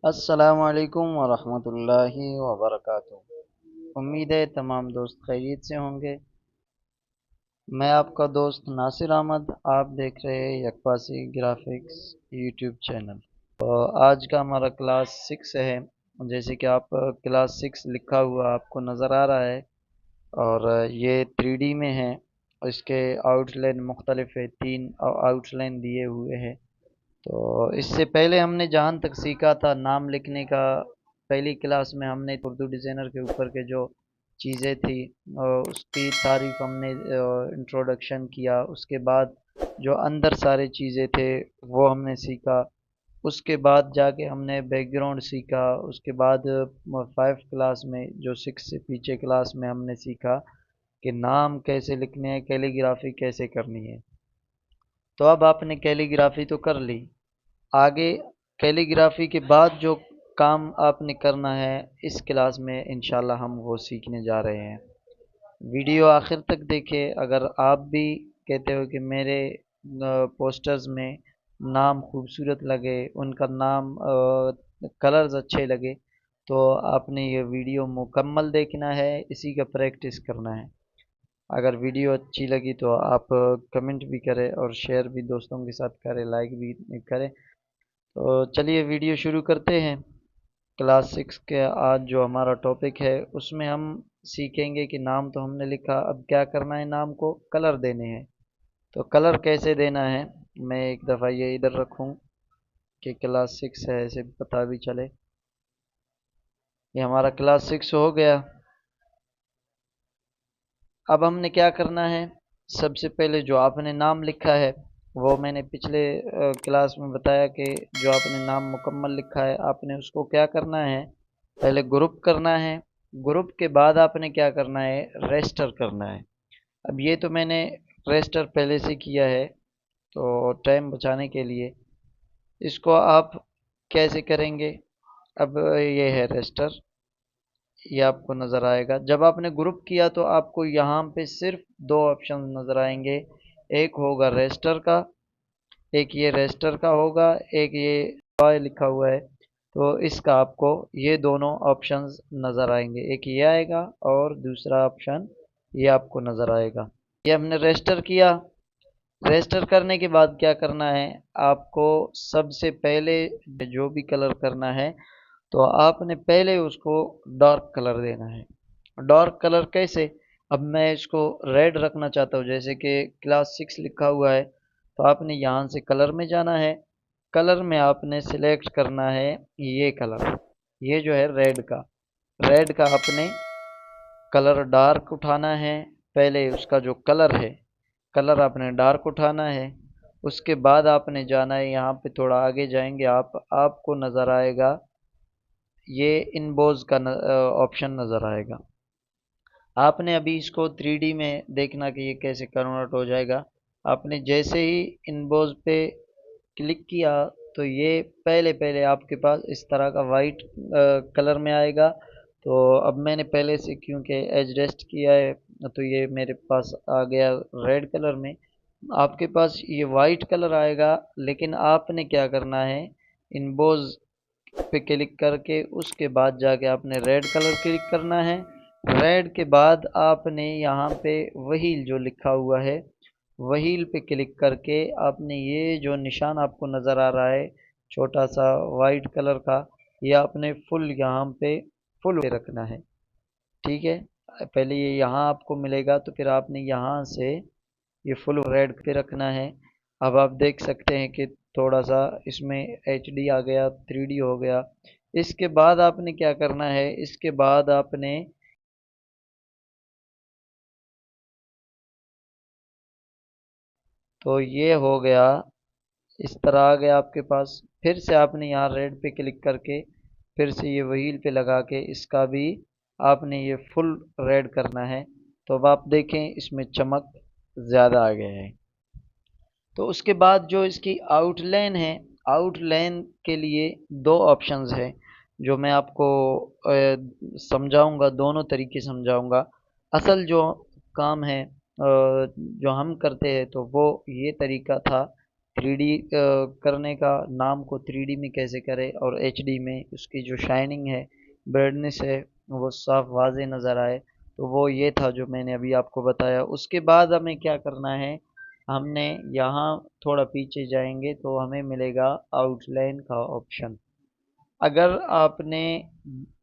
अस्सलामुअलैकुम वरहमतुल्लाहि वबरकातुहू। उम्मीद है तमाम दोस्त खैरियत से होंगे। मैं आपका दोस्त नासिर अहमद, आप देख रहे हैं यकबासी ग्राफिक्स यूट्यूब चैनल। तो आज का हमारा क्लास 6 है। जैसे कि आप क्लास 6 लिखा हुआ आपको नज़र आ रहा है, और ये 3D में है। इसके आउटलाइन मुख्तलिफ है, 3 आउटलाइन दिए हुए हैं। तो इससे पहले हमने जहाँ तक सीखा था नाम लिखने का, पहली क्लास में हमने उर्दू डिज़ाइनर के ऊपर के जो चीज़ें थी उसकी तारीफ हमने इंट्रोडक्शन किया। उसके बाद जो अंदर सारे चीज़ें थे वो हमने सीखा। उसके बाद जाके हमने बैकग्राउंड सीखा। उसके बाद 5 क्लास में, जो 6 से पीछे क्लास में, हमने सीखा कि नाम कैसे लिखने हैं, कैलीग्राफी कैसे करनी है। तो अब आपने कैलीग्राफी तो कर ली। आगे कैलीग्राफी के बाद जो काम आपने करना है इस क्लास में इंशाल्लाह हम वो सीखने जा रहे हैं। वीडियो आखिर तक देखें। अगर आप भी कहते हो कि मेरे पोस्टर्स में नाम खूबसूरत लगे, उनका नाम कलर्स अच्छे लगे, तो आपने ये वीडियो मुकम्मल देखना है, इसी का प्रैक्टिस करना है। अगर वीडियो अच्छी लगी तो आप कमेंट भी करें और शेयर भी दोस्तों के साथ करें, लाइक भी करें। तो चलिए वीडियो शुरू करते हैं। क्लास 6 के आज जो हमारा टॉपिक है उसमें हम सीखेंगे कि नाम तो हमने लिखा, अब क्या करना है, नाम को कलर देने हैं। तो कलर कैसे देना है, मैं एक दफ़ा ये इधर रखूं कि क्लास 6 है, ऐसे पता भी चले। ये हमारा क्लास 6 हो गया। अब हमने क्या करना है, सबसे पहले जो आपने नाम लिखा है वो मैंने पिछले क्लास में बताया कि जो आपने नाम मुकम्मल लिखा है आपने उसको क्या करना है, पहले ग्रुप करना है। ग्रुप के बाद आपने क्या करना है, रेस्टर करना है। अब ये तो मैंने रेस्टर पहले से किया है, तो टाइम बचाने के लिए इसको आप कैसे करेंगे। अब ये है रेस्टर, ये आपको नज़र आएगा। जब आपने ग्रुप किया तो आपको यहाँ पे सिर्फ दो ऑप्शन नज़र आएंगे। एक होगा रेस्टर का, एक ये रेस्टर का होगा, एक ये टॉय लिखा हुआ है। तो इसका आपको ये दोनों ऑप्शंस नज़र आएंगे, एक ये आएगा और दूसरा ऑप्शन ये आपको नज़र आएगा। ये हमने रेस्टर किया। रेस्टर करने के बाद क्या करना है, आपको सबसे पहले जो भी कलर करना है तो आपने पहले उसको डार्क कलर देना है। डार्क कलर कैसे, अब मैं इसको रेड रखना चाहता हूँ, जैसे कि क्लास 6 लिखा हुआ है, तो आपने यहाँ से कलर में जाना है। कलर में आपने सिलेक्ट करना है ये कलर, ये जो है रेड का आपने कलर डार्क उठाना है। पहले उसका जो कलर है, कलर आपने डार्क उठाना है। उसके बाद आपने जाना है, यहाँ पे थोड़ा आगे जाएंगे आपको नज़र आएगा ये इनबोज का ऑप्शन नज़र आएगा। आपने अभी इसको 3D में देखना कि ये कैसे कन्वर्ट हो जाएगा। आपने जैसे ही इनबोज पे क्लिक किया तो ये पहले पहले आपके पास इस तरह का वाइट कलर में आएगा। तो अब मैंने पहले से क्योंकि एडजस्ट किया है तो ये मेरे पास आ गया रेड कलर में। आपके पास ये वाइट कलर आएगा, लेकिन आपने क्या करना है, इनबोज पे क्लिक करके उसके बाद जाके आपने रेड कलर क्लिक करना है। रेड के बाद आपने यहाँ पे व्हील जो लिखा हुआ है, व्हील पे क्लिक करके आपने ये जो निशान आपको नज़र आ रहा है छोटा सा वाइट कलर का, ये आपने फुल यहाँ पे फुल पे रखना है। ठीक है, पहले ये यहाँ आपको मिलेगा तो फिर आपने यहाँ से ये फुल रेड पे रखना है। अब आप देख सकते हैं कि थोड़ा सा इसमें HD आ गया, 3D हो गया। इसके बाद आपने क्या करना है, इसके बाद आपने तो ये हो गया, इस तरह आ गया आपके पास। फिर से आपने यहाँ रेड पे क्लिक करके फिर से ये व्हील पे लगा के इसका भी आपने ये फुल रेड करना है। तो अब आप देखें इसमें चमक ज़्यादा आ गया है। तो उसके बाद जो इसकी आउटलाइन है, आउटलाइन के लिए दो ऑप्शंस हैं जो मैं आपको समझाऊंगा, दोनों तरीके समझाऊंगा। असल जो काम है जो हम करते हैं तो वो ये तरीका था 3D करने का, नाम को 3D में कैसे करें और HD में उसकी जो शाइनिंग है, ब्राइटनेस है, वो साफ वाज़ेह नज़र आए। तो वो ये था जो मैंने अभी आपको बताया। उसके बाद हमें क्या करना है, हमने यहाँ थोड़ा पीछे जाएंगे तो हमें मिलेगा आउटलाइन का ऑप्शन। अगर आपने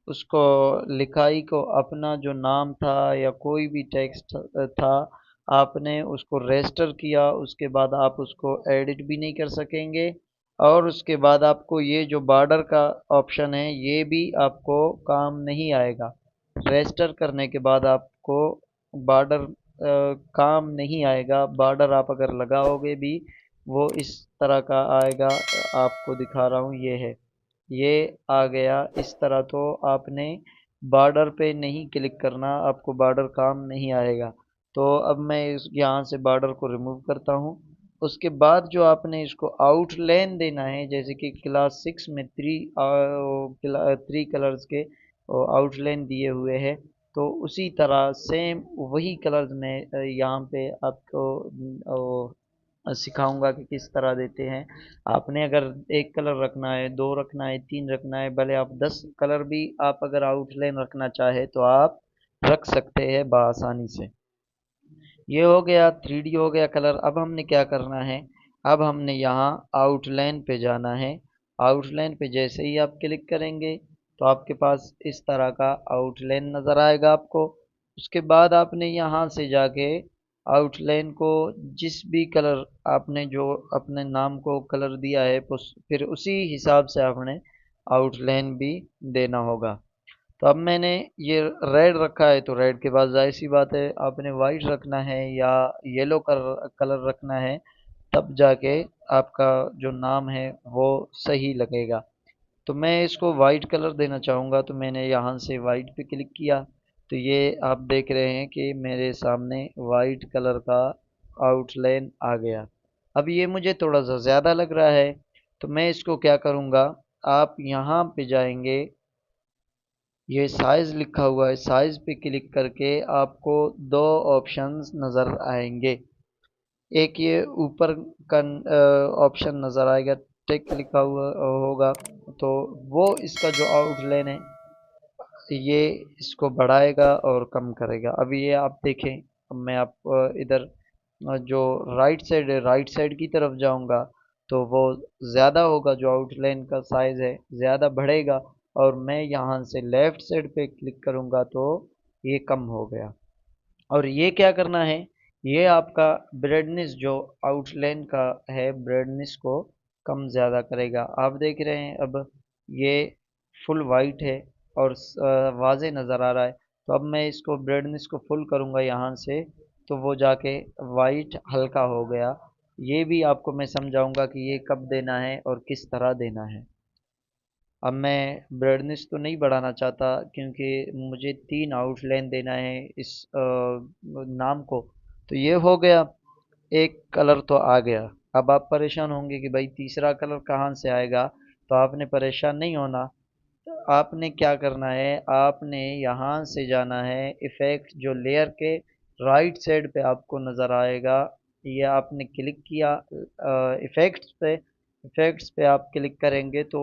उसको लिखाई को अपना जो नाम था या कोई भी टेक्स्ट था, आपने उसको रजिस्टर किया, उसके बाद आप उसको एडिट भी नहीं कर सकेंगे। और उसके बाद आपको ये जो बॉर्डर का ऑप्शन है ये भी आपको काम नहीं आएगा। रजिस्टर करने के बाद आपको बॉर्डर काम नहीं आएगा। बॉर्डर आप अगर लगाओगे भी वो इस तरह का आएगा। आपको दिखा रहा हूँ, ये है, ये आ गया इस तरह। तो आपने बॉर्डर पे नहीं क्लिक करना, आपको बॉर्डर काम नहीं आएगा। तो अब मैं इस यहाँ से बॉर्डर को रिमूव करता हूँ। उसके बाद जो आपने इसको आउटलाइन देना है, जैसे कि क्लास 6 में थ्री कलर्स के आउटलाइन दिए हुए हैं, तो उसी तरह सेम वही कलर्स में यहाँ पे आपको सिखाऊंगा कि किस तरह देते हैं। आपने अगर एक कलर रखना है, दो रखना है, तीन रखना है, भले आप 10 कलर भी आप अगर आउटलाइन रखना चाहे तो आप रख सकते हैं बआसानी से। ये हो गया 3D हो गया कलर। अब हमने क्या करना है, अब हमने यहाँ आउटलाइन पे जाना है। आउटलाइन पे जैसे ही आप क्लिक करेंगे तो आपके पास इस तरह का आउटलाइन नज़र आएगा आपको। उसके बाद आपने यहाँ से जाके आउटलाइन को जिस भी कलर आपने जो अपने नाम को कलर दिया है, फिर उसी हिसाब से आपने आउटलाइन भी देना होगा। तो अब मैंने ये रेड रखा है, तो रेड के बाद जाहिर सी बात है आपने वाइट रखना है या येलो कलर रखना है, तब जाके आपका जो नाम है वो सही लगेगा। तो मैं इसको वाइट कलर देना चाहूँगा, तो मैंने यहाँ से वाइट पे क्लिक किया। तो ये आप देख रहे हैं कि मेरे सामने वाइट कलर का आउटलाइन आ गया। अब ये मुझे थोड़ा सा ज़्यादा लग रहा है, तो मैं इसको क्या करूँगा, आप यहाँ पे जाएंगे, ये साइज लिखा हुआ है, साइज पे क्लिक करके आपको दो ऑप्शंस नज़र आएंगे। एक ये ऊपर का ऑप्शन नज़र आएगा, टेक लिखा हुआ होगा, तो वो इसका जो आउटलाइन है ये इसको बढ़ाएगा और कम करेगा। अब ये आप देखें, अब मैं आप इधर जो राइट साइड है, राइट साइड की तरफ जाऊंगा तो वो ज़्यादा होगा, जो आउटलाइन का साइज़ है ज़्यादा बढ़ेगा। और मैं यहाँ से लेफ़्ट साइड पे क्लिक करूँगा तो ये कम हो गया। और ये क्या करना है, ये आपका ब्राइटनेस जो आउटलाइन का है, ब्राइटनेस को कम ज़्यादा करेगा। आप देख रहे हैं अब ये फुल वाइट है और वाज़े नज़र आ रहा है। तो अब मैं इसको ब्राइटनेस को फुल करूँगा यहाँ से, तो वो जाके वाइट हल्का हो गया। ये भी आपको मैं समझाऊंगा कि ये कब देना है और किस तरह देना है। अब मैं ब्राइटनेस तो नहीं बढ़ाना चाहता क्योंकि मुझे 3 आउटलाइन देना है इस नाम को। तो ये हो गया, एक कलर तो आ गया। अब आप परेशान होंगे कि भाई तीसरा कलर कहाँ से आएगा, तो आपने परेशान नहीं होना। आपने क्या करना है, आपने यहाँ से जाना है इफ़ेक्ट, जो लेयर के राइट साइड पे आपको नज़र आएगा, ये आपने क्लिक किया इफ़ेक्ट्स पे आप क्लिक करेंगे तो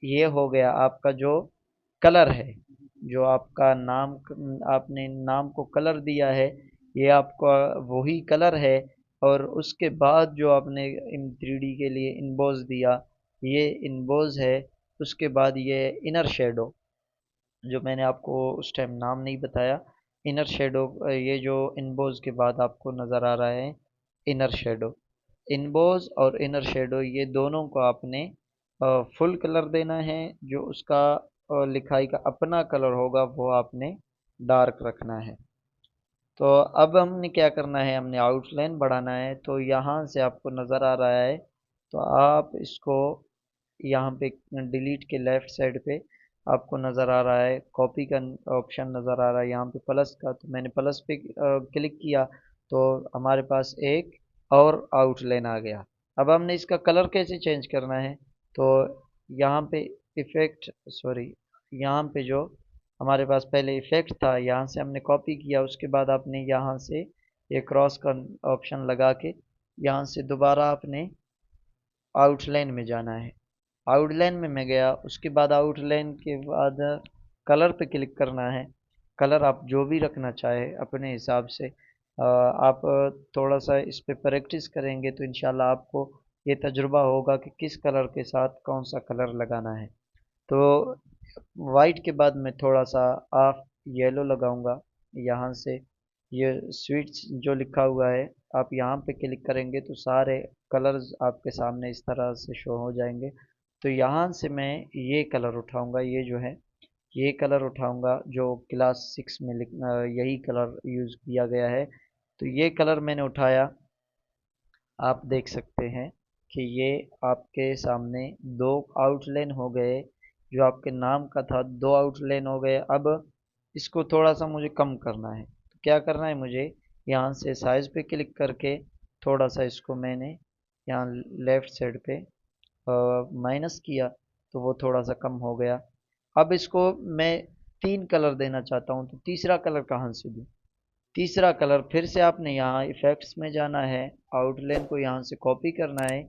ये हो गया आपका जो कलर है, जो आपका नाम, आपने नाम को कलर दिया है, ये आपका वही कलर है। और उसके बाद जो आपने इन 3D के लिए इनबोज दिया, ये इनबोज है। उसके बाद ये इनर शेडो, जो मैंने आपको उस टाइम नाम नहीं बताया, इनर शेडो, ये जो इनबोज के बाद आपको नज़र आ रहा है इनर शेडो। इनबोज और इनर शेडो ये दोनों को आपने फुल कलर देना है। जो उसका लिखाई का अपना कलर होगा वो आपने डार्क रखना है। तो अब हमने क्या करना है, हमने आउटलाइन बढ़ाना है। तो यहाँ से आपको नज़र आ रहा है, तो आप इसको यहाँ पे डिलीट के लेफ्ट साइड पे आपको नज़र आ रहा है कॉपी का ऑप्शन नज़र आ रहा है, यहाँ पे प्लस का। तो मैंने प्लस पे क्लिक किया तो हमारे पास एक और आउटलाइन आ गया। अब हमने इसका कलर कैसे चेंज करना है, तो यहाँ पे इफ़ेक्ट, सॉरी, यहाँ पे जो हमारे पास पहले इफ़ेक्ट था, यहाँ से हमने कॉपी किया। उसके बाद आपने यहाँ से ये क्रॉस का ऑप्शन लगा के यहाँ से दोबारा आपने आउटलाइन में जाना है। आउटलाइन में मैं गया, उसके बाद आउटलाइन के बाद कलर पे क्लिक करना है। कलर आप जो भी रखना चाहे अपने हिसाब से। आप थोड़ा सा इस पे प्रैक्टिस करेंगे तो इंशाल्लाह आपको ये तजुर्बा होगा कि किस कलर के साथ कौन सा कलर लगाना है। तो वाइट के बाद मैं थोड़ा सा ऑफ येलो लगाऊंगा यहाँ से। ये स्वीट्स जो लिखा हुआ है, आप यहाँ पे क्लिक करेंगे तो सारे कलर्स आपके सामने इस तरह से शो हो जाएंगे। तो यहाँ से मैं ये कलर उठाऊंगा, ये जो है ये कलर उठाऊंगा जो क्लास 6 में यही कलर यूज़ किया गया है। तो ये कलर मैंने उठाया। आप देख सकते हैं कि ये आपके सामने दो आउटलाइन हो गए। जो आपके नाम का था, दो आउटलाइन हो गए। अब इसको थोड़ा सा मुझे कम करना है, तो क्या करना है मुझे, यहाँ से साइज पे क्लिक करके थोड़ा सा इसको मैंने यहाँ लेफ्ट साइड पे माइनस किया, तो वो थोड़ा सा कम हो गया। अब इसको मैं तीन कलर देना चाहता हूँ, तो तीसरा कलर कहाँ से दूँ। तीसरा कलर फिर से आपने यहाँ इफेक्ट्स में जाना है, आउटलाइन को यहाँ से कॉपी करना है।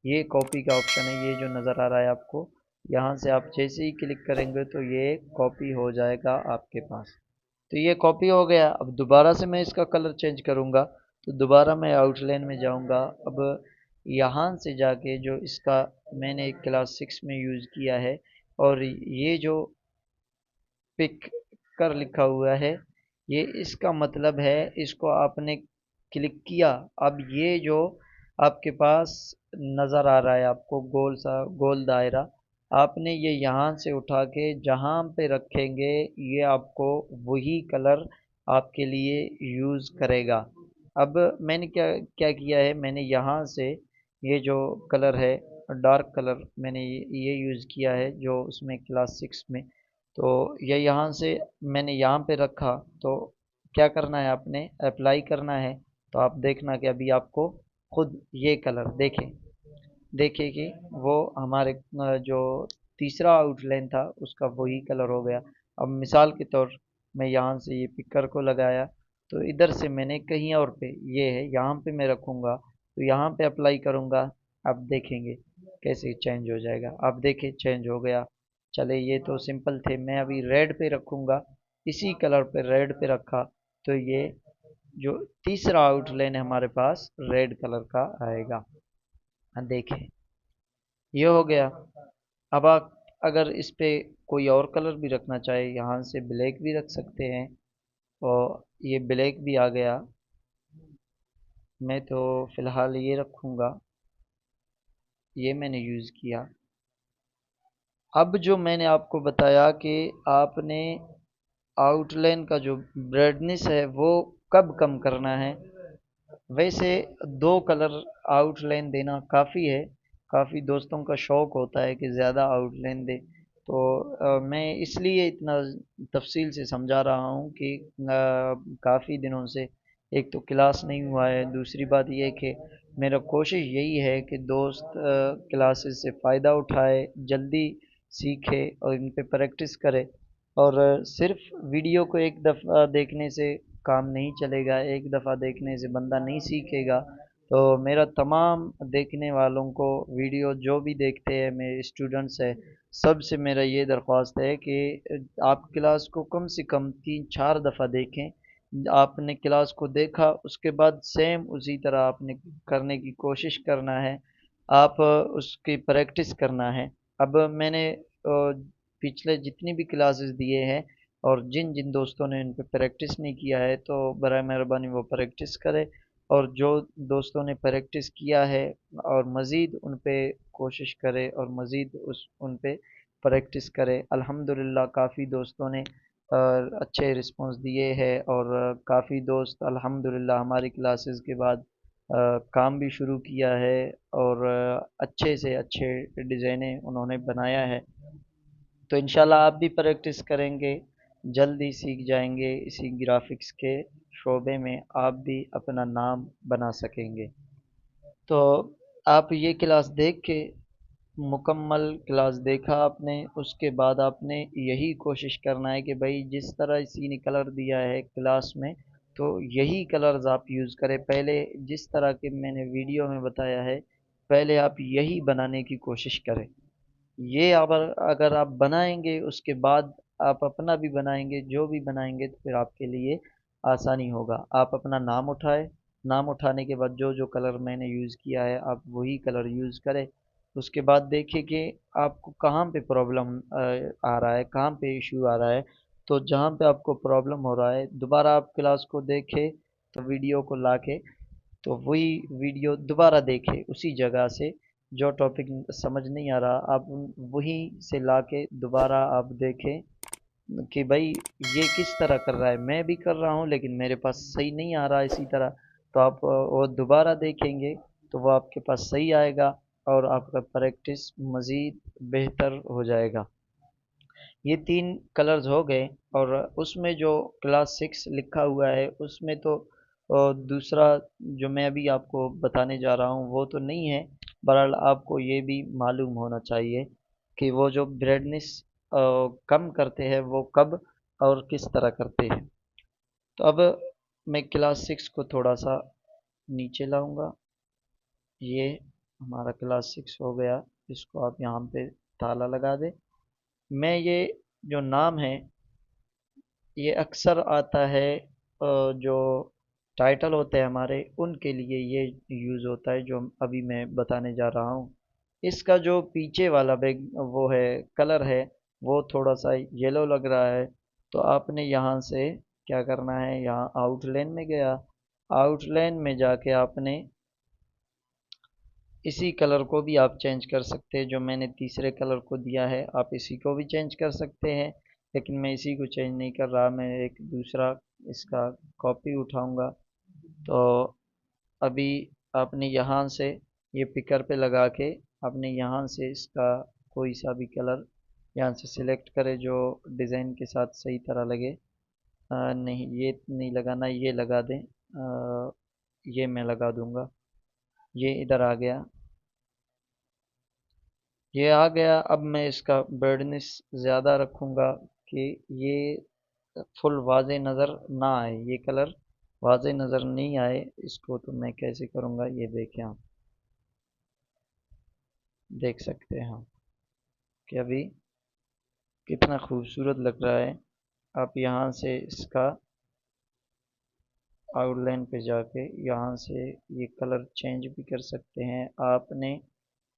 ये कॉपी का ऑप्शन है, ये जो नज़र आ रहा है आपको, यहाँ से आप जैसे ही क्लिक करेंगे तो ये कॉपी हो जाएगा आपके पास। तो ये कॉपी हो गया। अब दोबारा से मैं इसका कलर चेंज करूँगा, तो दोबारा मैं आउटलाइन में जाऊँगा। अब यहाँ से जाके जो इसका मैंने क्लास 6 में यूज़ किया है, और ये जो पिक कर लिखा हुआ है, ये इसका मतलब है, इसको आपने क्लिक किया। अब ये जो आपके पास नज़र आ रहा है आपको गोल सा गोल दायरा, आपने ये यहाँ से उठा के जहाँ पे रखेंगे ये आपको वही कलर आपके लिए यूज़ करेगा। अब मैंने क्या क्या किया है, मैंने यहाँ से ये जो कलर है डार्क कलर, मैंने ये यूज़ किया है जो उसमें क्लास 6 में। तो ये यहाँ से मैंने यहाँ पे रखा, तो क्या करना है आपने, अप्लाई करना है। तो आप देखना कि अभी आपको खुद ये कलर देखें, देखिए कि वो हमारे जो तीसरा आउटलाइन था उसका वही कलर हो गया। अब मिसाल के तौर मैं यहाँ से ये पिकर को लगाया, तो इधर से मैंने कहीं और पे ये है यहाँ पे मैं रखूँगा, तो यहाँ पे अप्लाई करूँगा। अब देखेंगे कैसे चेंज हो जाएगा। आप देखिए चेंज हो गया। चले ये तो सिंपल थे, मैं अभी रेड पे रखूँगा, इसी कलर पे रेड पे रखा, तो ये जो तीसरा आउटलाइन है हमारे पास रेड कलर का आएगा। हाँ देखें, ये हो गया। अब आप अगर इस पे कोई और कलर भी रखना चाहे, यहाँ से ब्लैक भी रख सकते हैं, और ये ब्लैक भी आ गया। मैं तो फ़िलहाल ये रखूँगा, ये मैंने यूज़ किया। अब जो मैंने आपको बताया कि आपने आउटलाइन का जो ब्राइटनेस है वो कब कम करना है। वैसे दो कलर आउटलाइन देना काफ़ी है। काफ़ी दोस्तों का शौक़ होता है कि ज़्यादा आउटलाइन दे। तो मैं इसलिए इतना तफसील से समझा रहा हूँ कि काफ़ी दिनों से एक तो क्लास नहीं हुआ है, दूसरी बात ये है कि मेरा कोशिश यही है कि दोस्त क्लासेस से फ़ायदा उठाए, जल्दी सीखे और इन पे प्रैक्टिस करे। और सिर्फ वीडियो को एक दफ़ा देखने से काम नहीं चलेगा, एक दफ़ा देखने से बंदा नहीं सीखेगा। तो मेरा तमाम देखने वालों को, वीडियो जो भी देखते हैं मेरे स्टूडेंट्स हैं, सबसे मेरा ये दरख्वास्त है कि आप क्लास को कम से कम 3-4 दफ़ा देखें। आपने क्लास को देखा उसके बाद सेम उसी तरह आपने करने की कोशिश करना है। आप उसकी प्रैक्टिस करना है। अब मैंने पिछले जितनी भी क्लासेस दिए हैं, और जिन जिन दोस्तों ने इन पे प्रैक्टिस नहीं किया है तो बराए मेहरबानी वो प्रैक्टिस करें। और जो दोस्तों ने प्रैक्टिस किया है और मज़ीद उन पे कोशिश करें और मज़ीद उन पे प्रैक्टिस करें। अल्हम्दुलिल्लाह काफ़ी दोस्तों ने अच्छे रिस्पांस दिए हैं, और काफ़ी दोस्त अल्हम्दुलिल्लाह हमारी क्लासेस के बाद काम भी शुरू किया है, और अच्छे से अच्छे डिज़ाइनें उन्होंने बनाया है। तो इंशाल्लाह आप भी प्रैक्टिस करेंगे, जल्द ही सीख जाएंगे, इसी ग्राफिक्स के शोबे में आप भी अपना नाम बना सकेंगे। तो आप ये क्लास देख के, मुकम्मल क्लास देखा आपने, उसके बाद आपने यही कोशिश करना है कि भाई जिस तरह इसी ने कलर दिया है क्लास में, तो यही कलर्स आप यूज़ करें। पहले जिस तरह के मैंने वीडियो में बताया है, पहले आप यही बनाने की कोशिश करें। ये अगर आप बनाएंगे उसके बाद आप अपना भी बनाएंगे, जो भी बनाएंगे तो फिर आपके लिए आसानी होगा। आप अपना नाम उठाए, नाम उठाने के बाद जो जो कलर मैंने यूज़ किया है आप वही कलर यूज़ करें। उसके बाद देखिए कि आपको कहाँ पे प्रॉब्लम आ रहा है, कहाँ पे इशू आ रहा है। तो जहाँ पे आपको प्रॉब्लम हो रहा है दोबारा आप क्लास को देखें, तो वीडियो को लाके तो वही वीडियो दोबारा देखें उसी जगह से। जो टॉपिक समझ नहीं आ रहा आप वहीं से लाके दोबारा आप देखें कि भाई ये किस तरह कर रहा है, मैं भी कर रहा हूँ लेकिन मेरे पास सही नहीं आ रहा इसी तरह। तो आप वो दोबारा देखेंगे तो वो आपके पास सही आएगा और आपका प्रैक्टिस मज़ीद बेहतर हो जाएगा। ये 3 कलर्स हो गए। और उसमें जो क्लास 6 लिखा हुआ है उसमें तो दूसरा जो मैं अभी आपको बताने जा रहा हूँ वो तो नहीं है। बहरहाल आपको ये भी मालूम होना चाहिए कि वो जो ब्राइटनेस कम करते हैं वो कब और किस तरह करते हैं। तो अब मैं क्लास 6 को थोड़ा सा नीचे लाऊंगा। ये हमारा क्लास 6 हो गया। इसको आप यहाँ पे ताला लगा दें। मैं ये जो नाम है ये अक्सर आता है जो टाइटल होते हैं हमारे उनके लिए ये यूज़ होता है जो अभी मैं बताने जा रहा हूँ। इसका जो पीछे वाला बैग वो है कलर है वो थोड़ा सा येलो लग रहा है। तो आपने यहाँ से क्या करना है, यहाँ आउटलाइन में गया, आउटलाइन में जाके आपने इसी कलर को भी आप चेंज कर सकते हैं। जो मैंने तीसरे कलर को दिया है आप इसी को भी चेंज कर सकते हैं, लेकिन मैं इसी को चेंज नहीं कर रहा, मैं एक दूसरा इसका कॉपी उठाऊंगा। तो अभी आपने यहाँ से ये पिकर पे लगा के आपने यहाँ से इसका कोई सा भी कलर यहाँ से सिलेक्ट करें जो डिज़ाइन के साथ सही तरह लगे। नहीं ये नहीं लगाना, ये लगा दें। ये मैं लगा दूंगा। ये इधर आ गया, ये आ गया। अब मैं इसका ब्राइटनेस ज़्यादा रखूँगा कि ये फुल वाज़े नज़र ना आए, ये कलर वाज़े नज़र नहीं आए। इसको तो मैं कैसे करूँगा ये देखें आप, देख सकते हैं हम कि अभी कितना खूबसूरत लग रहा है। आप यहाँ से इसका आउटलाइन पे जाके यहाँ से ये कलर चेंज भी कर सकते हैं। आपने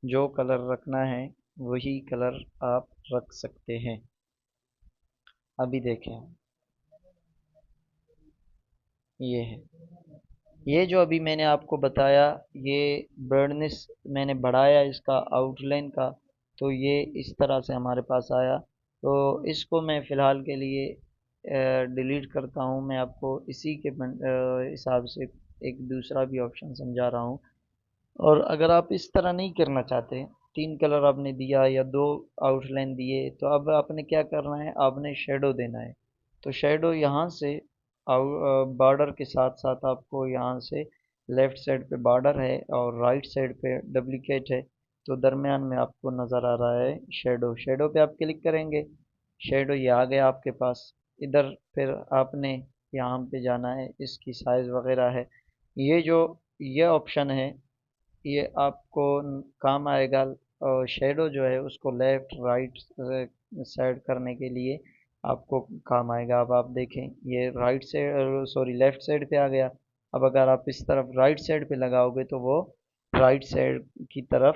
जो कलर रखना है वही कलर आप रख सकते हैं। अभी देखें, ये है, ये जो अभी मैंने आपको बताया ये ब्राइटनेस मैंने बढ़ाया इसका आउटलाइन का, तो ये इस तरह से हमारे पास आया। तो इसको मैं फ़िलहाल के लिए डिलीट करता हूँ। मैं आपको इसी के हिसाब से एक दूसरा भी ऑप्शन समझा रहा हूँ। और अगर आप इस तरह नहीं करना चाहते, 3 कलर आपने दिया या 2 आउटलाइन दिए, तो अब आपने क्या करना है, आपने शेडो देना है। तो शेडो यहाँ से बॉर्डर के साथ साथ आपको यहाँ से लेफ्ट साइड पे बॉर्डर है और राइट साइड पे डुप्लीकेट है, तो दरमियान में आपको नज़र आ रहा है शेडो। शेडो पे आप क्लिक करेंगे, शेडो ये आ गया आपके पास। इधर फिर आपने यहाँ पे जाना है, इसकी साइज़ वगैरह है। ये जो ये ऑप्शन है ये आपको काम आएगा। और शेडो जो है उसको लेफ्ट राइट साइड करने के लिए आपको काम आएगा। अब आप देखें ये right side sorry left side पे आ गया। अब अगर आप इस तरफ राइट साइड पे लगाओगे तो वो राइट साइड की तरफ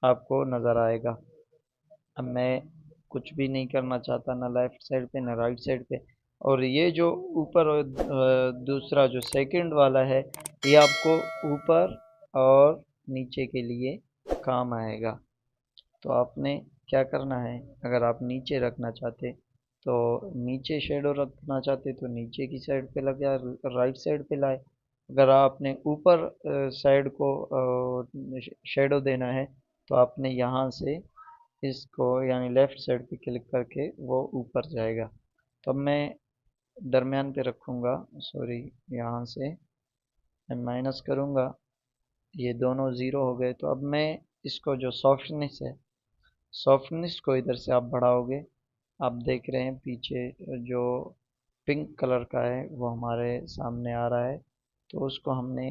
आपको नज़र आएगा। अब मैं कुछ भी नहीं करना चाहता, ना लेफ्ट साइड पे ना राइट साइड पे। और ये जो ऊपर दूसरा जो सेकंड वाला है ये आपको ऊपर और नीचे के लिए काम आएगा। तो आपने क्या करना है, अगर आप नीचे रखना चाहते तो नीचे शेडो रखना चाहते तो नीचे की साइड पे लगा, राइट साइड पे लाए। अगर आपने ऊपर साइड को शेडो देना है तो आपने यहाँ से इसको यानी लेफ्ट साइड पे क्लिक करके वो ऊपर जाएगा। तो अब मैं दरमियान पे रखूँगा, सॉरी यहाँ से मैं माइनस करूँगा, ये दोनों ज़ीरो हो गए। तो अब मैं इसको जो सॉफ्टनेस है, सॉफ्टनेस को इधर से आप बढ़ाओगे। आप देख रहे हैं पीछे जो पिंक कलर का है वो हमारे सामने आ रहा है। तो उसको हमने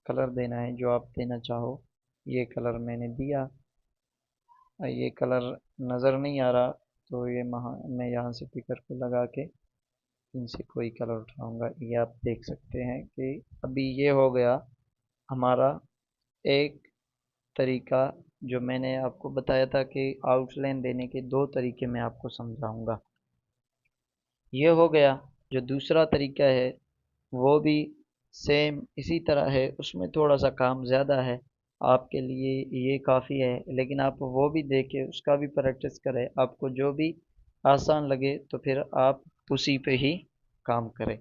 कलर देना है जो आप देना चाहो। ये कलर मैंने दिया। ये कलर नज़र नहीं आ रहा, तो ये मैं यहाँ से पिकर को लगा के इनसे कोई कलर उठाऊंगा। ये आप देख सकते हैं कि अभी ये हो गया हमारा एक तरीका। जो मैंने आपको बताया था कि आउटलाइन देने के दो तरीके मैं आपको समझाऊंगा, ये हो गया। जो दूसरा तरीका है वो भी सेम इसी तरह है, उसमें थोड़ा सा काम ज़्यादा है। आपके लिए ये काफ़ी है, लेकिन आप वो भी देखें, उसका भी प्रैक्टिस करें। आपको जो भी आसान लगे तो फिर आप उसी पे ही काम करें।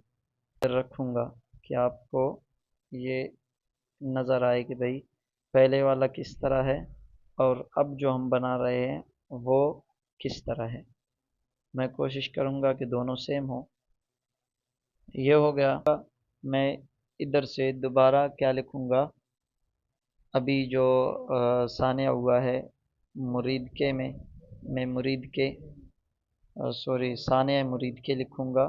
फिर रखूँगा कि आपको ये नज़र आए कि भाई पहले वाला किस तरह है और अब जो हम बना रहे हैं वो किस तरह है। मैं कोशिश करूँगा कि दोनों सेम हो। ये हो गया। मैं इधर से दोबारा क्या लिखूँगा, अभी जो सानिया हुआ है मुरीद के में, मैं मुरीद के सॉरी सानिया मुरीद के लिखूँगा।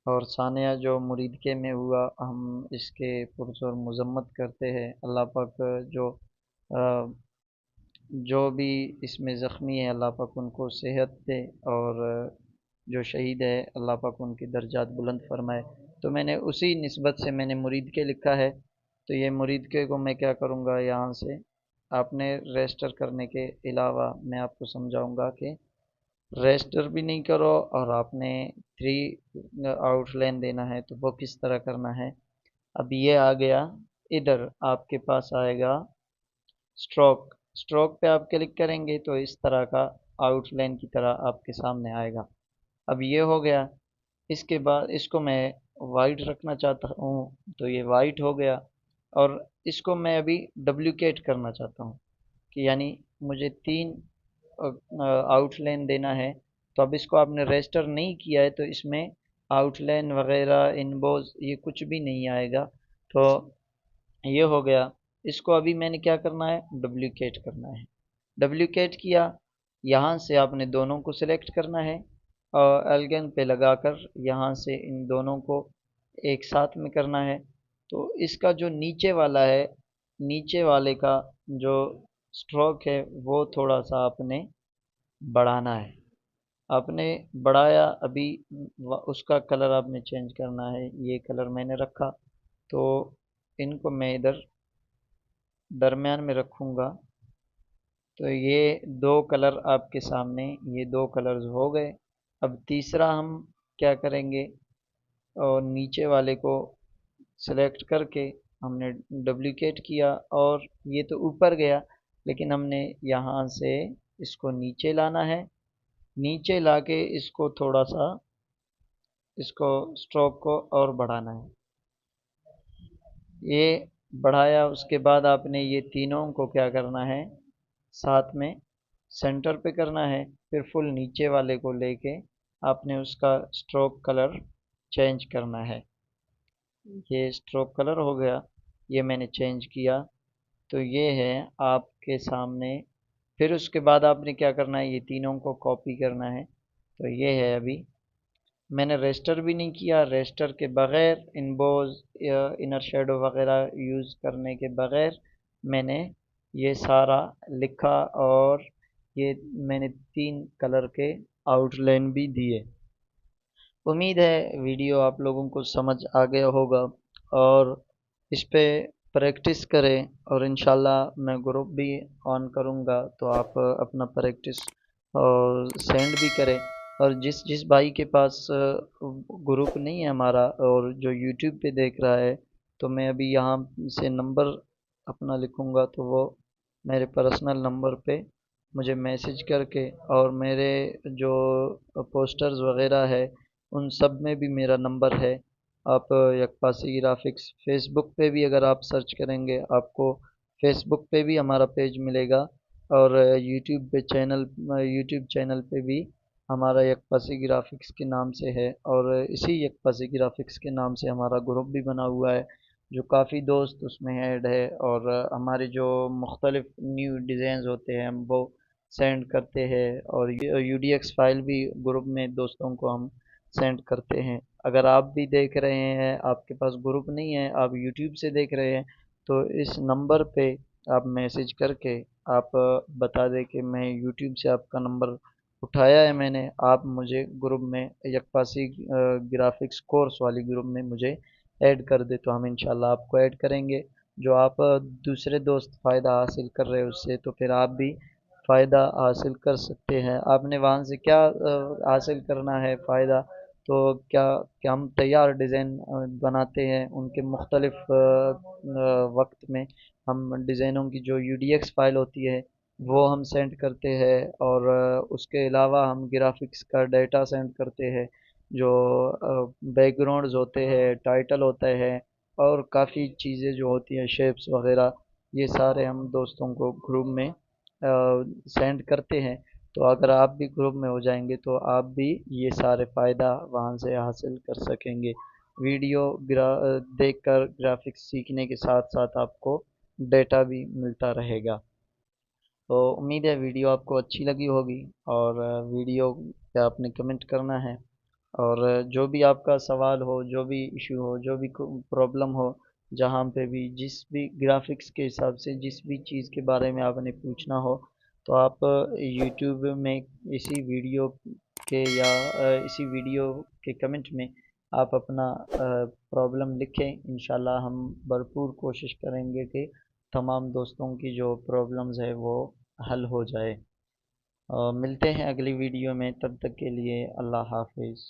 और सानिया जो मुरीद के में हुआ, हम इसके पुरज़ोर मज़म्मत करते हैं। अल्लाह पाक जो अ, जो भी इसमें ज़ख्मी है अल्लाह पाक उनको सेहत दे, और जो शहीद है अल्लाह पाक उनकी दर्जात बुलंद फरमाए। तो मैंने उसी निस्बत से मैंने मुरीद के लिखा है। तो ये मुरीद के को मैं क्या करूँगा, यहाँ से आपने रजिस्टर करने के अलावा मैं आपको समझाऊंगा कि रजिस्टर भी नहीं करो, और आपने थ्री आउटलाइन देना है तो वो किस तरह करना है। अब ये आ गया, इधर आपके पास आएगा स्ट्रोक। स्ट्रोक पे आप क्लिक करेंगे तो इस तरह का आउटलाइन की तरह आपके सामने आएगा। अब ये हो गया। इसके बाद इसको मैं वाइट रखना चाहता हूँ, तो ये वाइट हो गया। और इसको मैं अभी डुप्लीकेट करना चाहता हूँ, कि यानी मुझे तीन आउटलाइन देना है। तो अब इसको आपने रजिस्टर नहीं किया है तो इसमें आउटलाइन वगैरह इनबोज ये कुछ भी नहीं आएगा। तो ये हो गया। इसको अभी मैंने क्या करना है, डुप्लीकेट करना है। डुप्लीकेट किया, यहाँ से आपने दोनों को सिलेक्ट करना है और एल्गन पे लगाकर यहाँ से इन दोनों को एक साथ में करना है। तो इसका जो नीचे वाला है, नीचे वाले का जो स्ट्रोक है वो थोड़ा सा आपने बढ़ाना है। आपने बढ़ाया, अभी उसका कलर आपने चेंज करना है। ये कलर मैंने रखा, तो इनको मैं इधर दरमियान में रखूँगा। तो ये दो कलर आपके सामने, ये दो कलर्स हो गए। अब तीसरा हम क्या करेंगे, और नीचे वाले को सेलेक्ट करके हमने डुप्लीकेट किया, और ये तो ऊपर गया, लेकिन हमने यहाँ से इसको नीचे लाना है। नीचे लाके इसको थोड़ा सा, इसको स्ट्रोक को और बढ़ाना है। ये बढ़ाया, उसके बाद आपने ये तीनों को क्या करना है, साथ में सेंटर पे करना है। फिर फुल नीचे वाले को लेके आपने उसका स्ट्रोक कलर चेंज करना है। ये स्ट्रोक कलर हो गया, ये मैंने चेंज किया। तो ये है आपके सामने। फिर उसके बाद आपने क्या करना है, ये तीनों को कॉपी करना है। तो ये है, अभी मैंने रजिस्टर भी नहीं किया। रजिस्टर के बगैर इनबोज या इनर शेडो वगैरह यूज़ करने के बगैर मैंने ये सारा लिखा, और ये मैंने तीन कलर के आउटलाइन भी दिए। उम्मीद है वीडियो आप लोगों को समझ आ गया होगा, और इस पे प्रैक्टिस करें। और इंशाल्लाह मैं ग्रुप भी ऑन करूँगा, तो आप अपना प्रैक्टिस और सेंड भी करें। और जिस जिस भाई के पास ग्रुप नहीं है हमारा, और जो यूट्यूब पे देख रहा है, तो मैं अभी यहाँ से नंबर अपना लिखूँगा, तो वो मेरे पर्सनल नंबर पे मुझे मैसेज करके, और मेरे जो पोस्टर्स वगैरह है उन सब में भी मेरा नंबर है। आप यकपासी ग्राफिक्स फेसबुक पे भी अगर आप सर्च करेंगे आपको फेसबुक पे भी हमारा पेज मिलेगा, और यूट्यूब चैनल पे भी हमारा यकपासी ग्राफिक्स के नाम से है। और इसी यकपासी ग्राफिक्स के नाम से हमारा ग्रुप भी बना हुआ है, जो काफ़ी दोस्त उसमें ऐड है। और हमारे जो मुख्तलिफ न्यू डिज़ाइंस होते हैं हम वो सेंड करते हैं, और यूडीएक्स फाइल भी ग्रुप में दोस्तों को हम सेंड करते हैं। अगर आप भी देख रहे हैं, आपके पास ग्रुप नहीं है, आप यूट्यूब से देख रहे हैं, तो इस नंबर पे आप मैसेज करके आप बता दें कि मैं यूट्यूब से आपका नंबर उठाया है मैंने, आप मुझे ग्रुप में यकपासी ग्राफिक्स कोर्स वाली ग्रुप में मुझे ऐड कर दे, तो हम इंशाल्लाह आपको ऐड करेंगे। जो आप दूसरे दोस्त फ़ायदा हासिल कर रहे हैं उससे, तो फिर आप भी फ़ायदा हासिल कर सकते हैं। आपने वहाँ से क्या हासिल करना है फ़ायदा, तो क्या क्या हम तैयार डिज़ाइन बनाते हैं, उनके मुख्तलिफ वक्त में हम डिज़ाइनों की जो UDX फाइल होती है वो हम सेंड करते हैं, और उसके अलावा हम ग्राफिक्स का डेटा सेंड करते हैं, जो बैकग्राउंड्स होते हैं, टाइटल होता है, और काफ़ी चीज़ें जो होती हैं, शेप्स वगैरह, ये सारे हम दोस्तों को ग्रुप में सेंड करते हैं। तो अगर आप भी ग्रुप में हो जाएंगे तो आप भी ये सारे फ़ायदा वहाँ से हासिल कर सकेंगे। वीडियो देखकर ग्राफिक्स सीखने के साथ साथ आपको डेटा भी मिलता रहेगा। तो उम्मीद है वीडियो आपको अच्छी लगी होगी, और वीडियो पे आपने कमेंट करना है, और जो भी आपका सवाल हो, जो भी इशू हो, जो भी प्रॉब्लम हो, जहाँ पे भी जिस भी ग्राफिक्स के हिसाब से जिस भी चीज़ के बारे में आपने पूछना हो, तो आप यूट्यूब में इसी वीडियो के या इसी वीडियो के कमेंट में आप अपना प्रॉब्लम लिखें। इंशाल्लाह हम भरपूर कोशिश करेंगे कि तमाम दोस्तों की जो प्रॉब्लम्स है वो हल हो जाए। मिलते हैं अगली वीडियो में, तब तक के लिए अल्लाह हाफिज़।